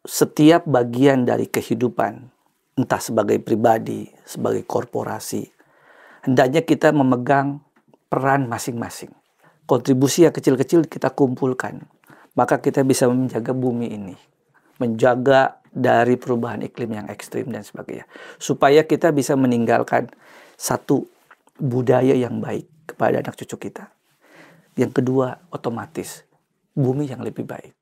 setiap bagian dari kehidupan, entah sebagai pribadi, sebagai korporasi, hendaknya kita memegang peran masing-masing. Kontribusi yang kecil-kecil kita kumpulkan, maka kita bisa menjaga bumi ini, menjaga dari perubahan iklim yang ekstrim dan sebagainya, supaya kita bisa meninggalkan satu budaya yang baik kepada anak cucu kita. Yang kedua, otomatis bumi yang lebih baik.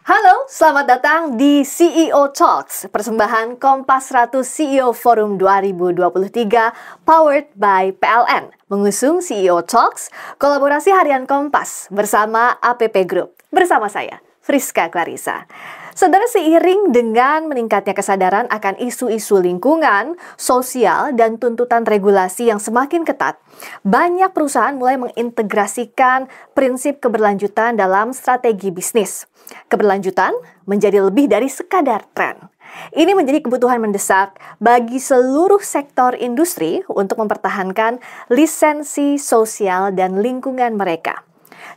Halo, selamat datang di CEO Talks, persembahan Kompas 100 CEO Forum 2023 powered by PLN. Mengusung CEO Talks, kolaborasi harian Kompas bersama APP Group. Bersama saya, Friska Clarissa. Saudara, seiring dengan meningkatnya kesadaran akan isu-isu lingkungan, sosial, dan tuntutan regulasi yang semakin ketat, banyak perusahaan mulai mengintegrasikan prinsip keberlanjutan dalam strategi bisnis. Keberlanjutan menjadi lebih dari sekadar tren. Ini menjadi kebutuhan mendesak bagi seluruh sektor industri untuk mempertahankan lisensi sosial dan lingkungan mereka.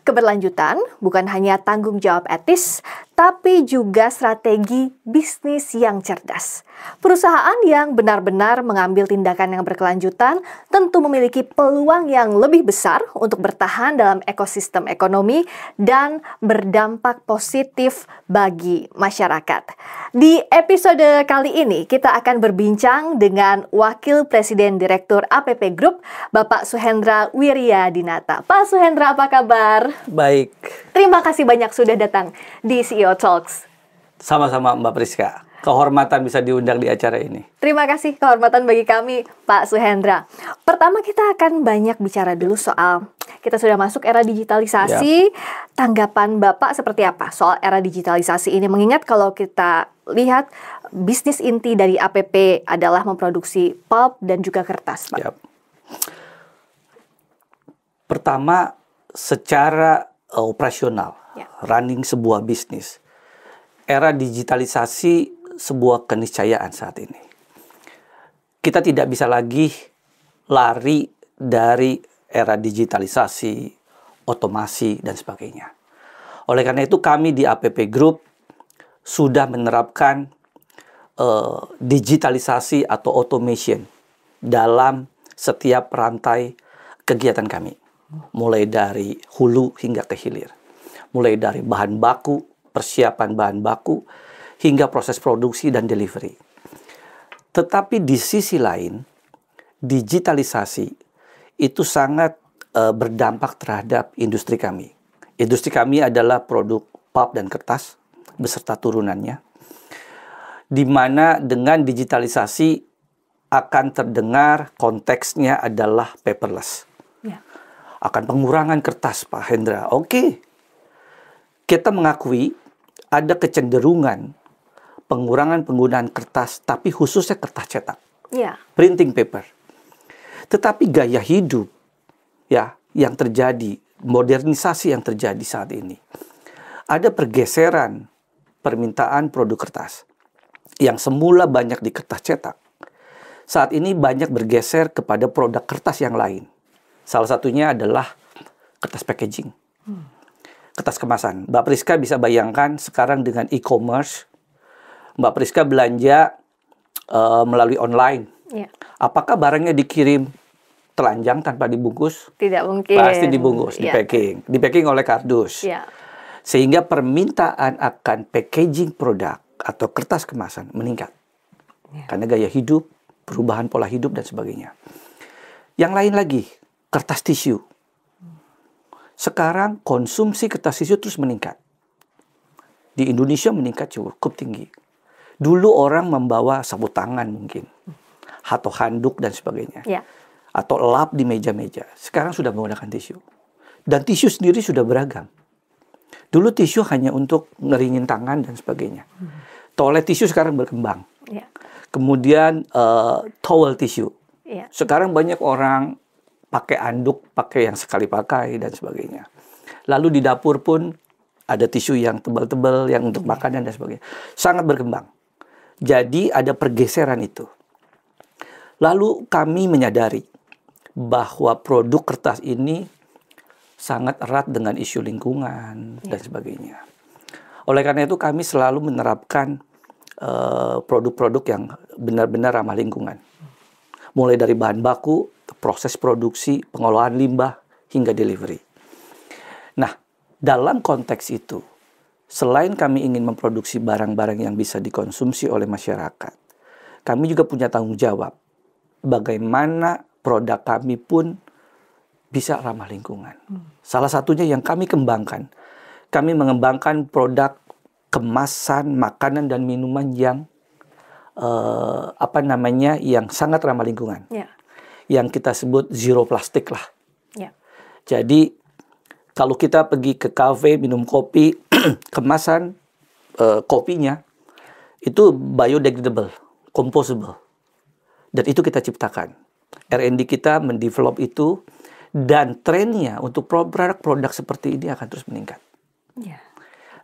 Keberlanjutan bukan hanya tanggung jawab etis, tapi juga strategi bisnis yang cerdas. Perusahaan yang benar-benar mengambil tindakan yang berkelanjutan tentu memiliki peluang yang lebih besar untuk bertahan dalam ekosistem ekonomi dan berdampak positif bagi masyarakat. Di episode kali ini kita akan berbincang dengan Wakil Presiden Direktur APP Group, Bapak Suhendra Wiryadinata. Pak Suhendra, apa kabar? Baik. Terima kasih banyak sudah datang di CEO Talks. Sama-sama Mbak Priska. Kehormatan bisa diundang di acara ini. Terima kasih, kehormatan bagi kami, Pak Suhendra. Pertama kita akan banyak bicara dulu soal, kita sudah masuk era digitalisasi. Tanggapan Bapak seperti apa soal era digitalisasi ini? Mengingat kalau kita lihat bisnis inti dari APP adalah memproduksi pulp dan juga kertas, Pak. Pertama, secara operasional, running sebuah bisnis, era digitalisasi sebuah keniscayaan saat ini. Kita tidak bisa lagi lari dari era digitalisasi, otomasi, dan sebagainya. Oleh karena itu kami di APP Group sudah menerapkan digitalisasi atau automation dalam setiap rantai kegiatan kami. Mulai dari hulu hingga ke hilir. Mulai dari bahan baku, persiapan bahan baku, hingga proses produksi dan delivery. Tetapi di sisi lain, digitalisasi itu sangat berdampak terhadap industri kami. Industri kami adalah produk pulp dan kertas beserta turunannya, di mana dengan digitalisasi akan terdengar konteksnya adalah paperless. Akan pengurangan kertas, Pak Hendra. Oke. Kita mengakui ada kecenderungan pengurangan penggunaan kertas, tapi khususnya kertas cetak. Printing paper. Tetapi gaya hidup yang terjadi, modernisasi yang terjadi saat ini, ada pergeseran permintaan produk kertas. Yang semula banyak di kertas cetak, saat ini banyak bergeser kepada produk kertas yang lain. Salah satunya adalah kertas packaging, kertas kemasan. Mbak Priska bisa bayangkan sekarang dengan e-commerce, Mbak Priska belanja melalui online. Apakah barangnya dikirim telanjang tanpa dibungkus? Tidak mungkin. Pasti dibungkus, di-packing oleh kardus. Sehingga permintaan akan packaging produk atau kertas kemasan meningkat. Karena gaya hidup, perubahan pola hidup, dan sebagainya. Yang lain lagi, kertas tisu. Sekarang konsumsi kertas tisu terus meningkat. Di Indonesia meningkat cukup tinggi. Dulu orang membawa sapu tangan mungkin, atau handuk dan sebagainya. Atau lap di meja-meja. Sekarang sudah menggunakan tisu. Dan tisu sendiri sudah beragam. Dulu tisu hanya untuk ngeringin tangan dan sebagainya. Toilet tisu sekarang berkembang. Kemudian towel tisu. Sekarang banyak orang pakai anduk, pakai yang sekali pakai dan sebagainya. Lalu di dapur pun ada tisu yang tebal-tebal yang untuk makanan dan sebagainya. Sangat berkembang. Jadi ada pergeseran itu. Lalu kami menyadari bahwa produk kertas ini sangat erat dengan isu lingkungan dan sebagainya. Oleh karena itu kami selalu menerapkan produk-produk yang benar-benar ramah lingkungan. Mulai dari bahan baku, proses produksi, pengolahan limbah, hingga delivery. Nah, dalam konteks itu, selain kami ingin memproduksi barang-barang yang bisa dikonsumsi oleh masyarakat, kami juga punya tanggung jawab bagaimana produk kami pun bisa ramah lingkungan. Salah satunya yang kami kembangkan, kami mengembangkan produk kemasan makanan dan minuman yang yang sangat ramah lingkungan. Yang kita sebut zero plastik lah. Jadi kalau kita pergi ke kafe minum kopi, kemasan kopinya itu biodegradable, composable. Dan itu kita ciptakan. R&D kita mendevelop itu, dan trennya untuk produk-produk seperti ini akan terus meningkat.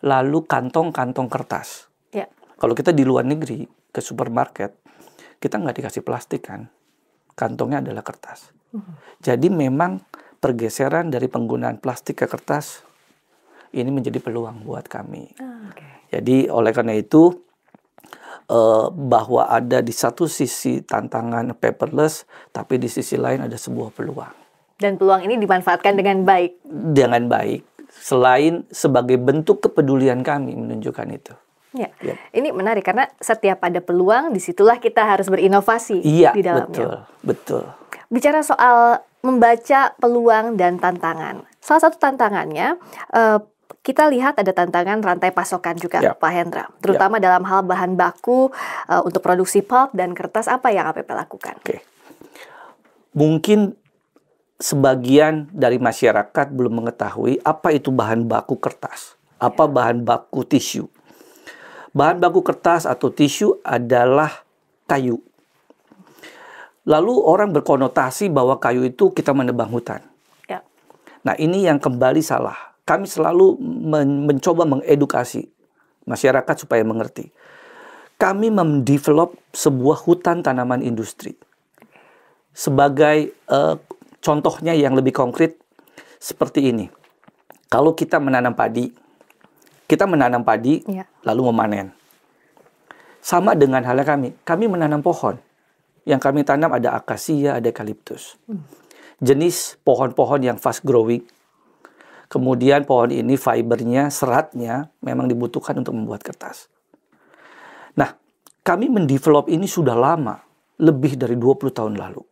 Lalu kantong-kantong kertas. Kalau kita di luar negeri, ke supermarket, kita nggak dikasih plastik kan. Kantongnya adalah kertas. Jadi memang pergeseran dari penggunaan plastik ke kertas, ini menjadi peluang buat kami. Jadi oleh karena itu, bahwa ada di satu sisi tantangan paperless, tapi di sisi lain ada sebuah peluang. Dan peluang ini dimanfaatkan dengan baik. Dengan baik. Selain sebagai bentuk kepedulian kami menunjukkan itu. Ini menarik karena setiap ada peluang, disitulah kita harus berinovasi di dalamnya. Betul. Bicara soal membaca peluang dan tantangan. Salah satu tantangannya, kita lihat ada tantangan rantai pasokan juga, Pak Hendra. Terutama dalam hal bahan baku untuk produksi pulp dan kertas, apa yang APP lakukan? Mungkin sebagian dari masyarakat belum mengetahui apa itu bahan baku kertas, apa bahan baku tisu. Bahan baku kertas atau tisu adalah kayu. Lalu orang berkonotasi bahwa kayu itu kita menebang hutan. Nah, ini yang kembali salah. Kami selalu mencoba mengedukasi masyarakat supaya mengerti. Kami mendevelop sebuah hutan tanaman industri. Sebagai contohnya yang lebih konkret seperti ini. Kalau kita menanam padi, lalu memanen. Sama dengan halnya kami menanam pohon. Yang kami tanam ada akasia, ada eukaliptus. Jenis pohon-pohon yang fast growing. Kemudian pohon ini fibernya, seratnya memang dibutuhkan untuk membuat kertas. Nah, kami mendevelop ini sudah lama, lebih dari 20 tahun lalu.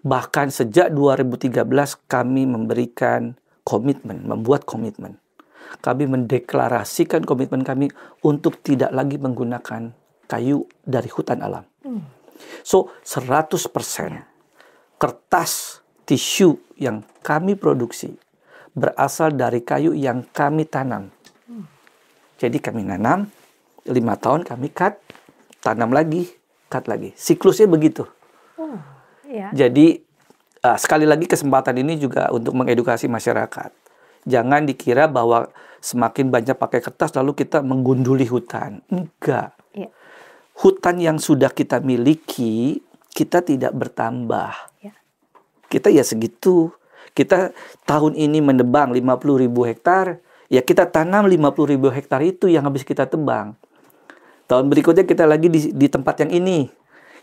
Bahkan sejak 2013 kami memberikan komitmen, membuat komitmen. Kami mendeklarasikan komitmen kami untuk tidak lagi menggunakan kayu dari hutan alam. So, 100% kertas tisu yang kami produksi berasal dari kayu yang kami tanam. Jadi kami nanam, 5 tahun kami cut, tanam lagi, cut lagi. Siklusnya begitu. Jadi sekali lagi kesempatan ini juga untuk mengedukasi masyarakat. Jangan dikira bahwa semakin banyak pakai kertas lalu kita menggunduli hutan. Enggak. Hutan yang sudah kita miliki, kita tidak bertambah. Kita ya segitu. Kita tahun ini menebang 50.000 hektar, ya kita tanam 50.000 hektar itu yang habis kita tebang. Tahun berikutnya kita lagi di tempat yang ini.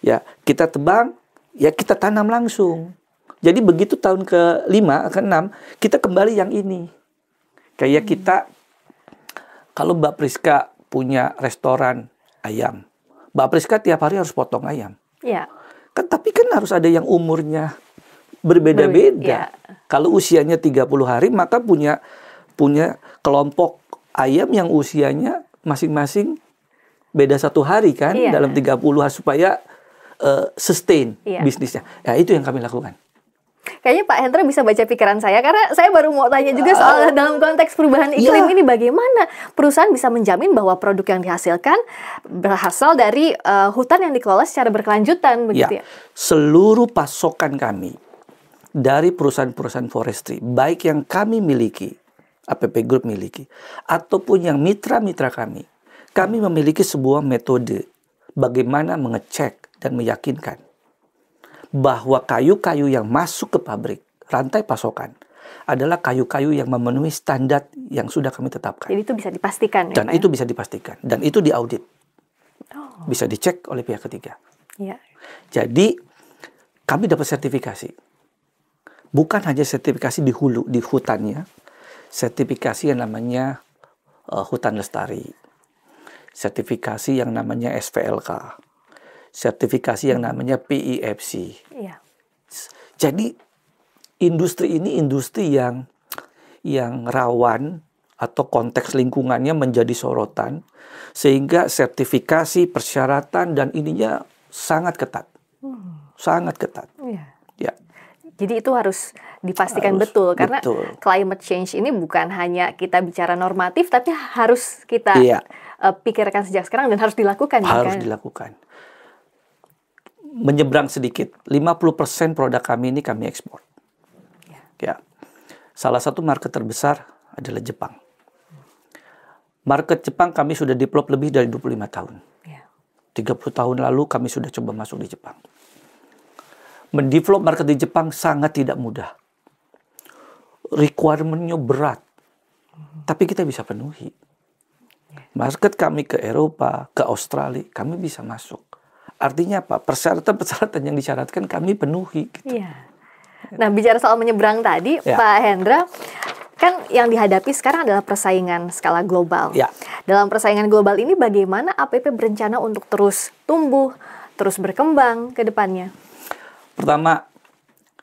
Ya, kita tebang, ya kita tanam langsung. Jadi begitu tahun ke-5, ke-6, kita kembali yang ini. Kayak kita, kalau Mbak Priska punya restoran ayam, Mbak Priska tiap hari harus potong ayam. Tapi kan harus ada yang umurnya berbeda-beda. Kalau usianya 30 hari, maka punya kelompok ayam yang usianya masing-masing beda 1 hari kan, dalam 30 hari supaya sustain bisnisnya. Ya, itu yang kami lakukan. Kayaknya Pak Hendra bisa baca pikiran saya, karena saya baru mau tanya juga soal dalam konteks perubahan iklim ini, bagaimana perusahaan bisa menjamin bahwa produk yang dihasilkan berasal dari hutan yang dikelola secara berkelanjutan, begitu ya? Seluruh pasokan kami dari perusahaan-perusahaan forestry, baik yang kami miliki, APP Group miliki, ataupun yang mitra-mitra kami memiliki sebuah metode bagaimana mengecek dan meyakinkan bahwa kayu-kayu yang masuk ke pabrik, rantai pasokan, adalah kayu-kayu yang memenuhi standar yang sudah kami tetapkan. Jadi itu bisa dipastikan ya, Dan Pak, itu bisa dipastikan. Dan itu diaudit. Bisa dicek oleh pihak ketiga. ya? Jadi kami dapat sertifikasi. Bukan hanya sertifikasi di hulu, di hutannya. Sertifikasi yang namanya hutan lestari. Sertifikasi yang namanya SVLK. Sertifikasi yang namanya PEFC. Iya. Jadi industri ini industri yang rawan atau konteks lingkungannya menjadi sorotan, sehingga sertifikasi, persyaratan dan ininya sangat ketat. Sangat ketat. Iya. Ya. Jadi itu harus dipastikan betul, karena betul. climate change ini bukan hanya kita bicara normatif, tapi harus kita Iya. pikirkan sejak sekarang dan harus dilakukan. Harus dilakukan. Menyeberang sedikit, 50% produk kami ini kami ekspor. Ya. Salah satu market terbesar adalah Jepang. Market Jepang kami sudah develop lebih dari 25 tahun. 30 tahun lalu kami sudah coba masuk di Jepang. Mendevelop market di Jepang sangat tidak mudah. Requirement-nya berat. Tapi kita bisa penuhi. Market kami ke Eropa, ke Australia, kami bisa masuk. Artinya apa? Persyaratan-persyaratan yang disyaratkan kami penuhi. Gitu. Iya. Nah, bicara soal menyeberang tadi, Ya. Pak Hendra, kan yang dihadapi sekarang adalah persaingan skala global. Ya. Dalam persaingan global ini bagaimana APP berencana untuk terus tumbuh, terus berkembang ke depannya? Pertama,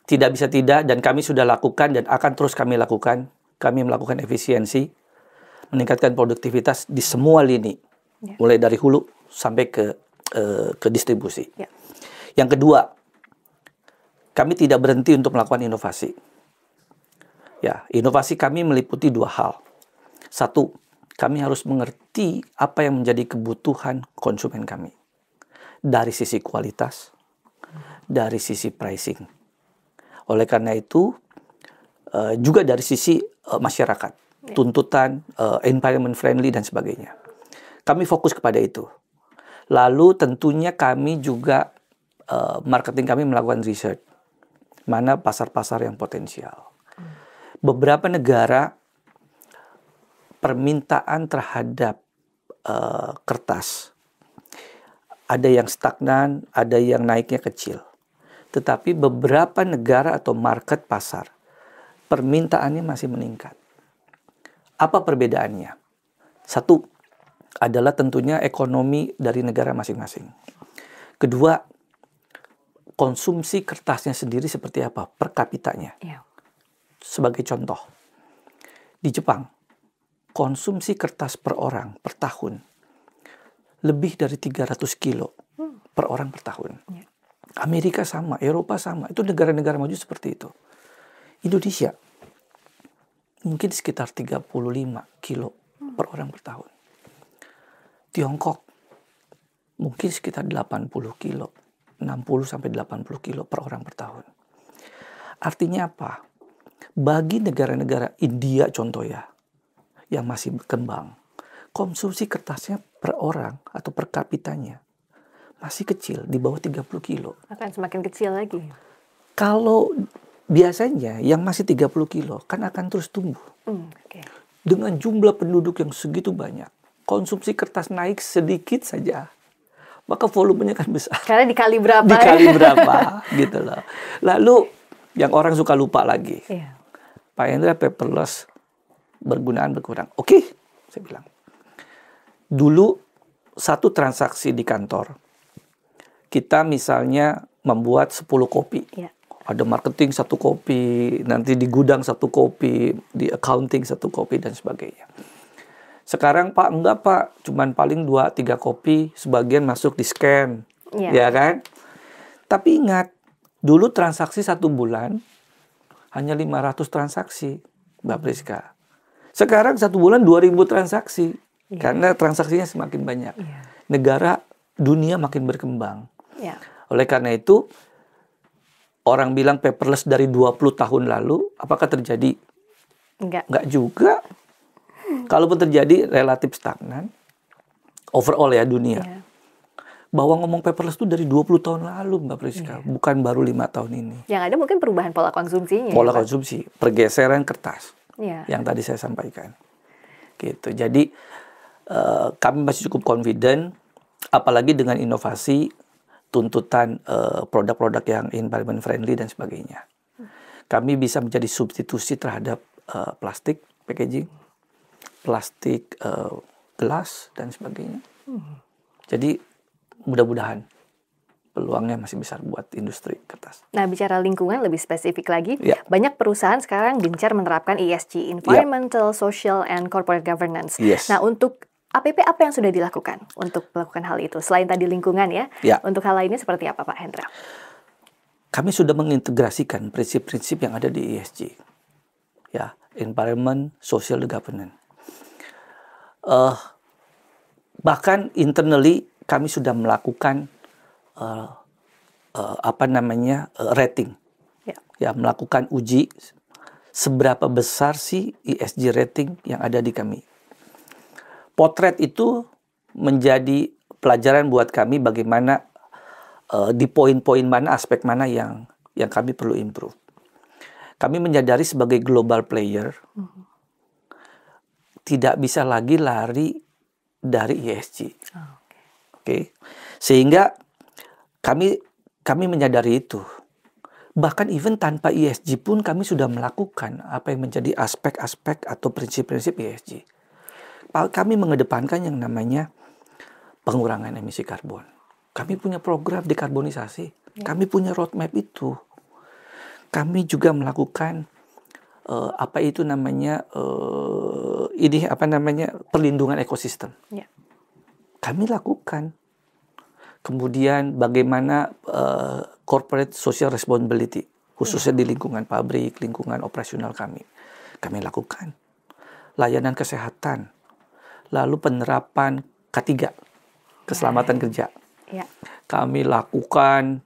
tidak bisa tidak dan kami sudah lakukan dan akan terus kami lakukan. Kami melakukan efisiensi, meningkatkan produktivitas di semua lini. Ya. Mulai dari hulu sampai ke distribusi. Ya. Yang kedua, kami tidak berhenti untuk melakukan inovasi. Ya, inovasi kami meliputi dua hal. Satu, kami harus mengerti apa yang menjadi kebutuhan konsumen kami. Dari sisi kualitas, dari sisi pricing. Oleh karena itu, juga dari sisi masyarakat, tuntutan, environment friendly dan sebagainya. Kami fokus kepada itu. Lalu tentunya kami juga, marketing kami melakukan research. Mana pasar-pasar yang potensial. Beberapa negara permintaan terhadap kertas ada yang stagnan, ada yang naiknya kecil. Tetapi beberapa negara atau market pasar permintaannya masih meningkat. Apa perbedaannya? Satu adalah tentunya ekonomi dari negara masing-masing. Kedua, konsumsi kertasnya sendiri seperti apa per kapitanya. Ya. Sebagai contoh, di Jepang, konsumsi kertas per orang per tahun lebih dari 300 kilo per orang per tahun. Ya. Amerika sama, Eropa sama. Itu negara-negara maju seperti itu. Indonesia mungkin sekitar 35 kilo per orang per tahun. Tiongkok mungkin sekitar 80 kilo, 60 sampai 80 kilo per orang per tahun. Artinya apa? Bagi negara-negara India contoh ya, yang masih berkembang, konsumsi kertasnya per orang atau per kapitanya masih kecil, di bawah 30 kilo. Akan semakin kecil lagi. Kalau biasanya yang masih 30 kilo kan akan terus tumbuh. Okay. Dengan jumlah penduduk yang segitu banyak, konsumsi kertas naik sedikit saja, maka volumenya kan besar. Karena dikali berapa? Dikali berapa, gitu loh. Lalu yang orang suka lupa lagi, Pak Hendra, paperless bergunaan berkurang. Oke, saya bilang. Dulu satu transaksi di kantor, kita misalnya membuat 10 kopi. Ya. Ada marketing 1 kopi, nanti di gudang 1 kopi, di accounting 1 kopi, dan sebagainya. Sekarang Pak, enggak Pak, cuman paling 2-3 kopi, sebagian masuk di scan, ya kan? Tapi ingat, dulu transaksi 1 bulan, hanya 500 transaksi, Mbak Priska. Sekarang 1 bulan 2000 transaksi, karena transaksinya semakin banyak. Negara, dunia makin berkembang. Oleh karena itu, orang bilang paperless dari 20 tahun lalu, apakah terjadi? Enggak juga. Kalaupun terjadi relatif stagnan, overall ya dunia. Bahwa ngomong paperless itu dari 20 tahun lalu, Mbak Priska, bukan baru 5 tahun ini. Yang ada mungkin perubahan pola konsumsinya. Pola ya, Pak? konsumsi, pergeseran kertas, Iya. yang tadi saya sampaikan. Gitu. Jadi kami masih cukup confident, apalagi dengan inovasi, tuntutan produk-produk yang environment friendly dan sebagainya. Kami bisa menjadi substitusi terhadap plastik packaging, plastik gelas dan sebagainya. Jadi mudah-mudahan peluangnya masih besar buat industri kertas. Nah, bicara lingkungan lebih spesifik lagi, Ya. banyak perusahaan sekarang gencar menerapkan ESG, Environmental, Social, and Corporate Governance. Yes. Nah, untuk APP apa yang sudah dilakukan untuk melakukan hal itu? Selain tadi lingkungan ya, Ya. untuk hal lainnya seperti apa Pak Hendra? Kami sudah mengintegrasikan prinsip-prinsip yang ada di ESG. Ya, environment, social, dan governance. Bahkan internally kami sudah melakukan rating. Ya, melakukan uji seberapa besar sih ESG rating yang ada di kami. Potret itu menjadi pelajaran buat kami bagaimana di poin-poin mana, aspek mana yang kami perlu improve. Kami menyadari sebagai global player tidak bisa lagi lari dari ESG. Oke. Sehingga kami menyadari itu. Bahkan even tanpa ESG pun kami sudah melakukan apa yang menjadi aspek-aspek atau prinsip-prinsip ESG. Kami mengedepankan yang namanya pengurangan emisi karbon. Kami punya program dekarbonisasi. Kami punya roadmap itu. Kami juga melakukan perlindungan ekosistem. Kami lakukan. Kemudian bagaimana corporate social responsibility, khususnya di lingkungan pabrik, lingkungan operasional kami lakukan. Layanan kesehatan, lalu penerapan K3, keselamatan kerja. Kami lakukan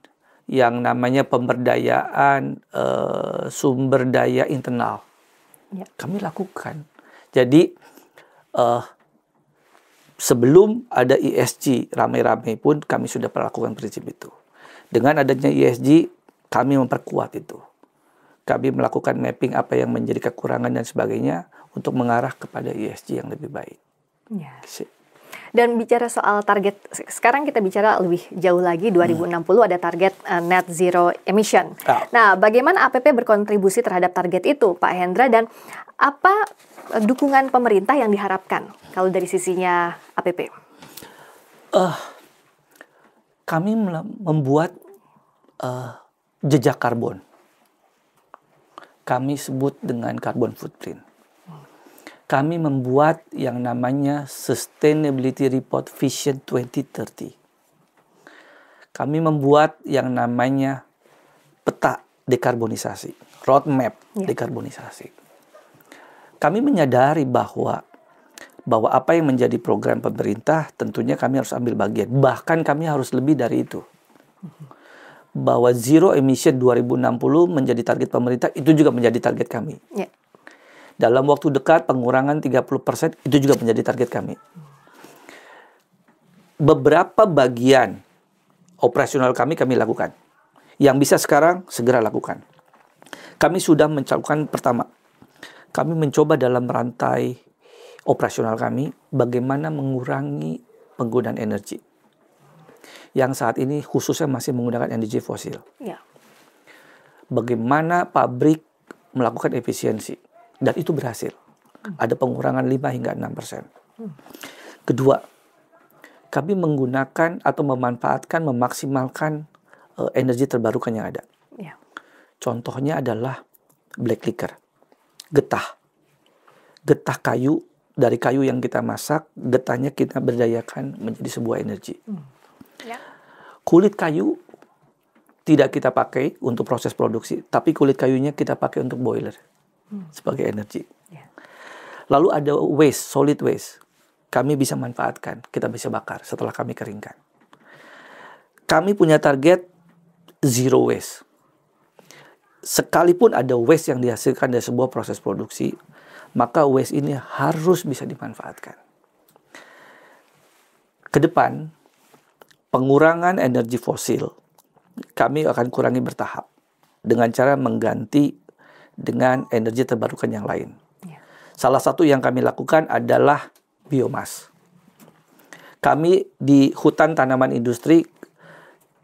yang namanya pemberdayaan sumber daya internal. Kami lakukan. Jadi sebelum ada ESG ramai-ramai pun kami sudah melakukan prinsip itu. Dengan adanya ESG, kami memperkuat itu. Kami melakukan mapping apa yang menjadi kekurangan dan sebagainya untuk mengarah kepada ESG yang lebih baik. Dan bicara soal target, sekarang kita bicara lebih jauh lagi, 2060 ada target net zero emission. Nah, bagaimana APP berkontribusi terhadap target itu, Pak Hendra, dan apa dukungan pemerintah yang diharapkan kalau dari sisinya APP? Kami membuat jejak karbon. Kami sebut dengan carbon footprint. Kami membuat yang namanya Sustainability Report Vision 2030. Kami membuat yang namanya peta dekarbonisasi, roadmap dekarbonisasi. Kami menyadari bahwa apa yang menjadi program pemerintah tentunya kami harus ambil bagian. Bahkan kami harus lebih dari itu. Bahwa zero emission 2060 menjadi target pemerintah, itu juga menjadi target kami. Dalam waktu dekat pengurangan 30% itu juga menjadi target kami. Beberapa bagian operasional kami lakukan. Yang bisa sekarang segera lakukan. Kami sudah melakukan pertama. Kami mencoba dalam rantai operasional kami bagaimana mengurangi penggunaan energi. Yang saat ini khususnya masih menggunakan energi fosil. Bagaimana pabrik melakukan efisiensi. Dan itu berhasil. Ada pengurangan 5 hingga 6%. Kedua, kami menggunakan atau memanfaatkan, memaksimalkan energi terbarukan yang ada. Contohnya adalah black liquor, getah. Getah kayu, dari kayu yang kita masak, getahnya kita berdayakan menjadi sebuah energi. Kulit kayu tidak kita pakai untuk proses produksi, tapi kulit kayunya kita pakai untuk boiler. Sebagai energi. Lalu ada waste, solid waste. Kami bisa manfaatkan, kita bisa bakar setelah kami keringkan. Kami punya target zero waste. Sekalipun ada waste yang dihasilkan dari sebuah proses produksi, maka waste ini harus bisa dimanfaatkan. Ke depan, pengurangan energi fosil kami akan kurangi bertahap dengan cara mengganti dengan energi terbarukan yang lain. Salah satu yang kami lakukan adalah biomas. Kami di hutan tanaman industri,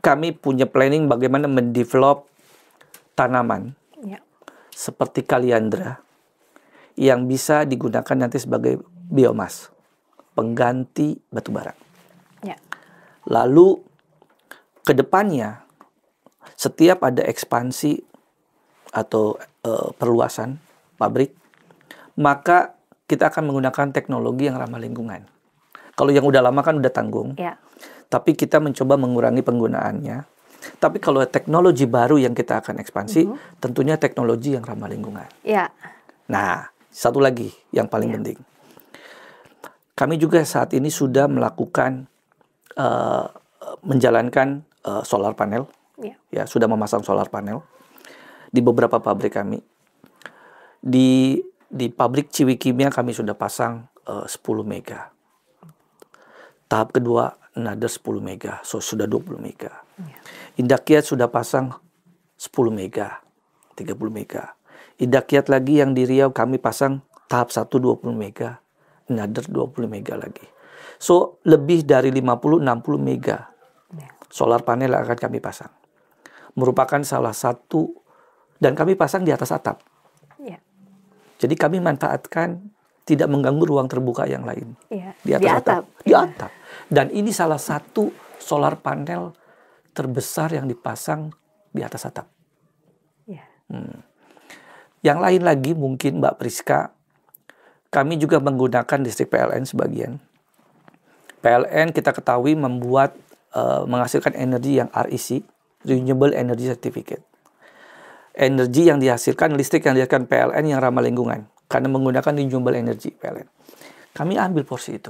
kami punya planning bagaimana mendevelop tanaman seperti kaliandra yang bisa digunakan nanti sebagai biomas, pengganti batu bara. Lalu ke depannya, setiap ada ekspansi atau perluasan pabrik, maka kita akan menggunakan teknologi yang ramah lingkungan. Kalau yang udah lama kan udah tanggung, tapi kita mencoba mengurangi penggunaannya. Tapi kalau teknologi baru yang kita akan ekspansi, tentunya teknologi yang ramah lingkungan. Nah, satu lagi yang paling penting. Kami juga saat ini sudah melakukan, menjalankan solar panel. Ya, sudah memasang solar panel di beberapa pabrik kami. Di pabrik Ciwi Kimia kami sudah pasang 10 mega. Tahap kedua another 10 mega, so sudah 20 mega. Indah Kiat sudah pasang 10 mega, 30 mega. Indah Kiat lagi yang di Riau kami pasang tahap 1 20 mega, another 20 mega lagi. So lebih dari 50-60 mega solar panel yang akan kami pasang. Merupakan salah satu, dan kami pasang di atas atap. Jadi kami manfaatkan tidak mengganggu ruang terbuka yang lain. Di atas atap. Di atap. Dan ini salah satu solar panel terbesar yang dipasang di atas atap. Yang lain lagi mungkin Mbak Priska, kami juga menggunakan listrik PLN sebagian. PLN kita ketahui menghasilkan energi yang REC, Renewable Energy Certificate. Energi yang dihasilkan, listrik yang dihasilkan PLN yang ramah lingkungan karena menggunakan renewable energy PLN. Kami ambil porsi itu.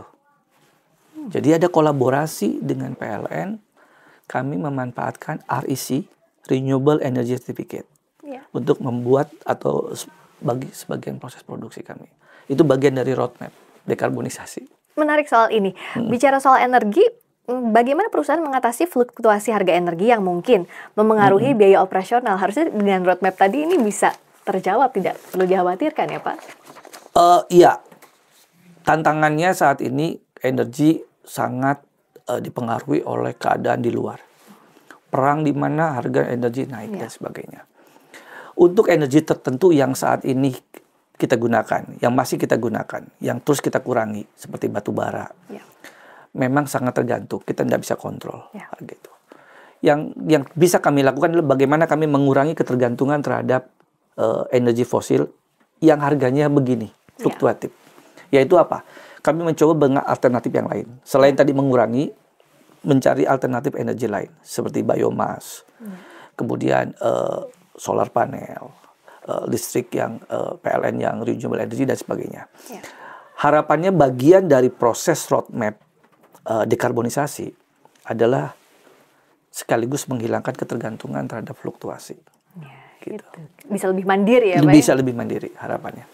Jadi ada kolaborasi dengan PLN, kami memanfaatkan REC, Renewable Energy Certificate, untuk membuat atau bagi sebagian proses produksi kami. Itu bagian dari roadmap dekarbonisasi. Menarik soal ini. Bicara soal energi, bagaimana perusahaan mengatasi fluktuasi harga energi yang mungkin memengaruhi biaya operasional? Harusnya dengan roadmap tadi ini bisa terjawab, tidak perlu dikhawatirkan ya Pak? Iya, tantangannya saat ini energi sangat dipengaruhi oleh keadaan di luar. Perang di mana harga energi naik dan sebagainya. Untuk energi tertentu yang saat ini kita gunakan, yang masih kita gunakan, yang terus kita kurangi, seperti batu bara. Memang sangat tergantung, kita tidak bisa kontrol harga itu. Yang bisa kami lakukan adalah bagaimana kami mengurangi ketergantungan terhadap energi fosil yang harganya begini, fluktuatif. Yaitu apa? Kami mencoba dengan alternatif yang lain. Selain tadi mengurangi, mencari alternatif energi lain, seperti biomas, kemudian solar panel, listrik yang PLN yang renewable energy dan sebagainya. Harapannya bagian dari proses roadmap dekarbonisasi adalah sekaligus menghilangkan ketergantungan terhadap fluktuasi. Gitu. Bisa lebih mandiri ya Pak? Bisa lebih mandiri harapannya.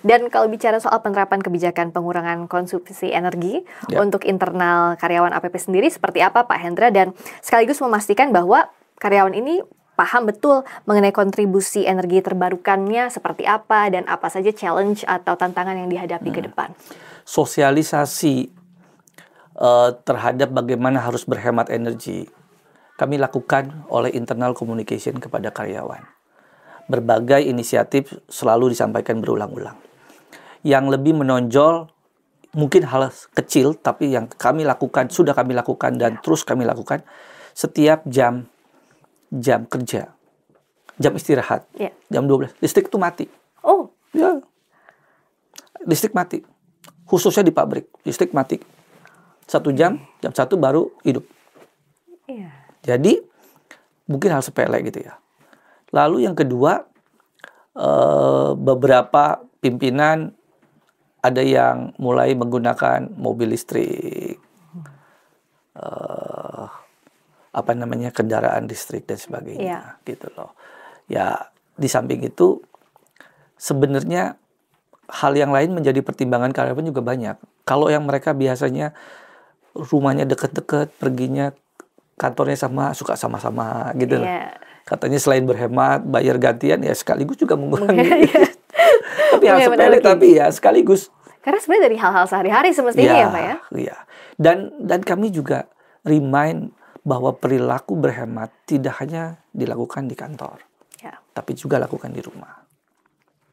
Dan kalau bicara soal penerapan kebijakan pengurangan konsumsi energi untuk internal karyawan APP sendiri seperti apa Pak Hendra, dan sekaligus memastikan bahwa karyawan ini paham betul mengenai kontribusi energi terbarukannya seperti apa dan apa saja challenge atau tantangan yang dihadapi ke depan. Sosialisasi terhadap bagaimana harus berhemat energi kami lakukan oleh internal communication kepada karyawan. Berbagai inisiatif selalu disampaikan berulang-ulang. Yang lebih menonjol mungkin hal kecil tapi yang kami lakukan, sudah kami lakukan dan terus kami lakukan setiap jam kerja, jam istirahat, jam 12, listrik itu mati. Listrik mati. Khususnya di pabrik, listrik mati. 1 jam, jam 1 baru hidup. Jadi, mungkin hal sepele gitu ya. Lalu yang kedua, beberapa pimpinan ada yang mulai menggunakan mobil listrik, kendaraan listrik dan sebagainya, gitu loh. Ya, di samping itu sebenarnya hal yang lain menjadi pertimbangan karyawan juga banyak. Kalau yang mereka biasanya rumahnya dekat-dekat, perginya kantornya sama, suka sama-sama gitu loh. Iya. Katanya selain berhemat, bayar gantian ya sekaligus juga mengurangi. Iya. Tapi hal Mengurangi sepele energi. tapi ya sekaligus. Karena sebenarnya dari hal-hal sehari-hari semestinya ya Pak ya. Iya. Dan kami juga remind bahwa perilaku berhemat tidak hanya dilakukan di kantor, Ya. tapi juga lakukan di rumah.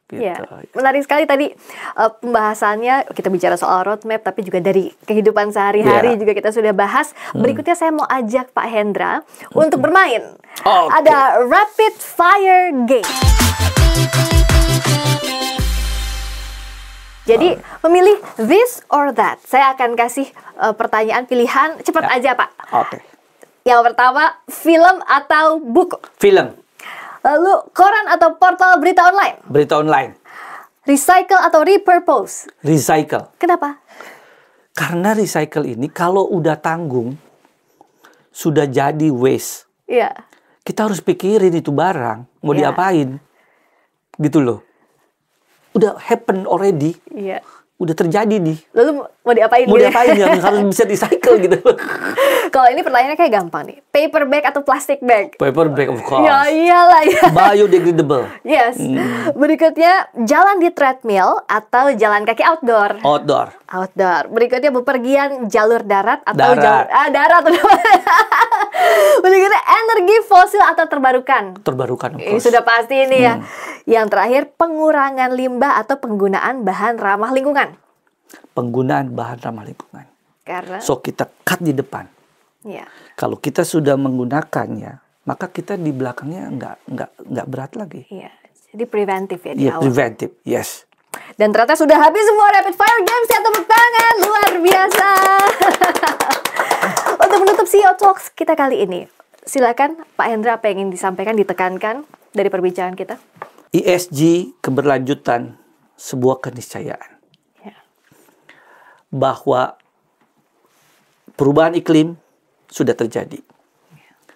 Gitu. Ya, menarik sekali tadi pembahasannya. Kita bicara soal roadmap, tapi juga dari kehidupan sehari-hari Ya. juga kita sudah bahas. Berikutnya saya mau ajak Pak Hendra untuk bermain. Oke. Ada rapid fire game. Jadi memilih this or that. Saya akan kasih pertanyaan pilihan cepat aja Pak. Oke. Yang pertama, film atau buku? Film, Lalu koran atau portal berita online? berita online, Recycle atau repurpose? recycle. Kenapa? Karena recycle ini kalau udah tanggung, sudah jadi waste. Iya. Kita harus pikirin itu barang mau Ya. diapain, gitu loh. Udah happen already, Iya. udah terjadi nih. Lalu mau diapain? Mau gitu? diapain yang harus bisa recycle gitu. Kalau ini pertanyaannya kayak gampang nih. Paper bag atau plastic bag? Paper bag of course. Ya iyalah ya. Biodegradable. Yes. Berikutnya, jalan di treadmill atau jalan kaki outdoor? Outdoor. Outdoor. Berikutnya, bepergian jalur darat atau Darat. darat. Berikutnya, energi fosil atau terbarukan? Terbarukan of Ini course. sudah pasti ini ya. Yang terakhir, pengurangan limbah atau penggunaan bahan ramah lingkungan. Penggunaan bahan ramah lingkungan. Karena So kita cut di depan. ya. Kalau kita sudah menggunakannya, maka kita di belakangnya nggak berat lagi. Iya. Jadi preventif ya di Iya, awal. preventive. Yes. Dan ternyata sudah habis semua rapid fire games ya, tepuk tangan, luar biasa. Untuk menutup CEO Talks kita kali ini, silakan Pak Hendra, apa yang ingin disampaikan, ditekankan dari perbincangan kita? ESG, keberlanjutan, sebuah keniscayaan. Ya. Bahwa perubahan iklim sudah terjadi.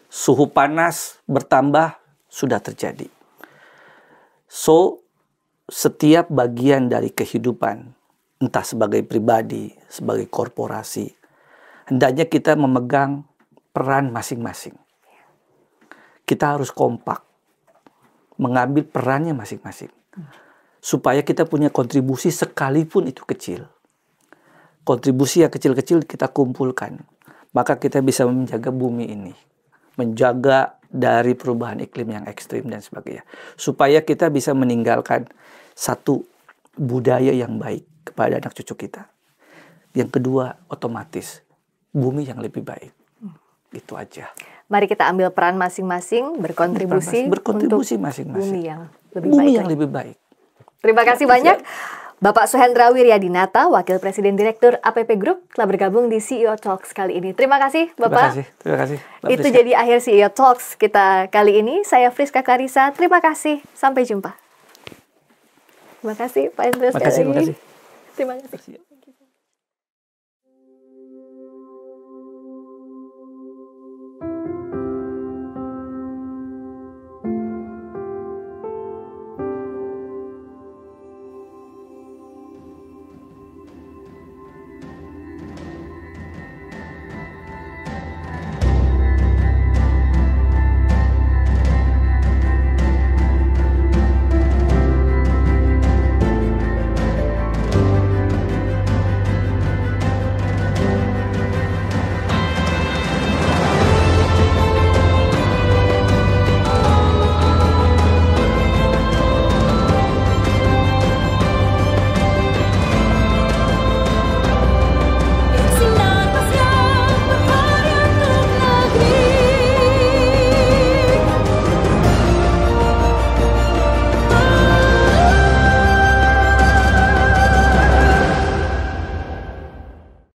Suhu panas bertambah sudah terjadi. So, setiap bagian dari kehidupan, entah sebagai pribadi, sebagai korporasi, hendaknya kita memegang peran masing-masing. Kita harus kompak, mengambil perannya masing-masing. Supaya kita punya kontribusi sekalipun itu kecil. Kontribusi yang kecil-kecil kita kumpulkan. Maka kita bisa menjaga bumi ini. Menjaga dari perubahan iklim yang ekstrim dan sebagainya. Supaya kita bisa meninggalkan satu budaya yang baik kepada anak cucu kita. Yang kedua, otomatis bumi yang lebih baik. Itu aja. Mari kita ambil peran masing-masing, berkontribusi Berkontribusi untuk masing-masing. bumi yang lebih Bumi baik. yang lagi. lebih baik. Terima kasih banyak. Bapak Suhendra Wiryadinata, Wakil Presiden Direktur APP Group, telah bergabung di CEO Talks kali ini. Terima kasih, Bapak. Terima kasih. Itu jadi akhir CEO Talks kita kali ini. Saya Friska Clarissa. Terima kasih. Sampai jumpa. Terima kasih, Pak Hendra. Terima kasih. Terima kasih.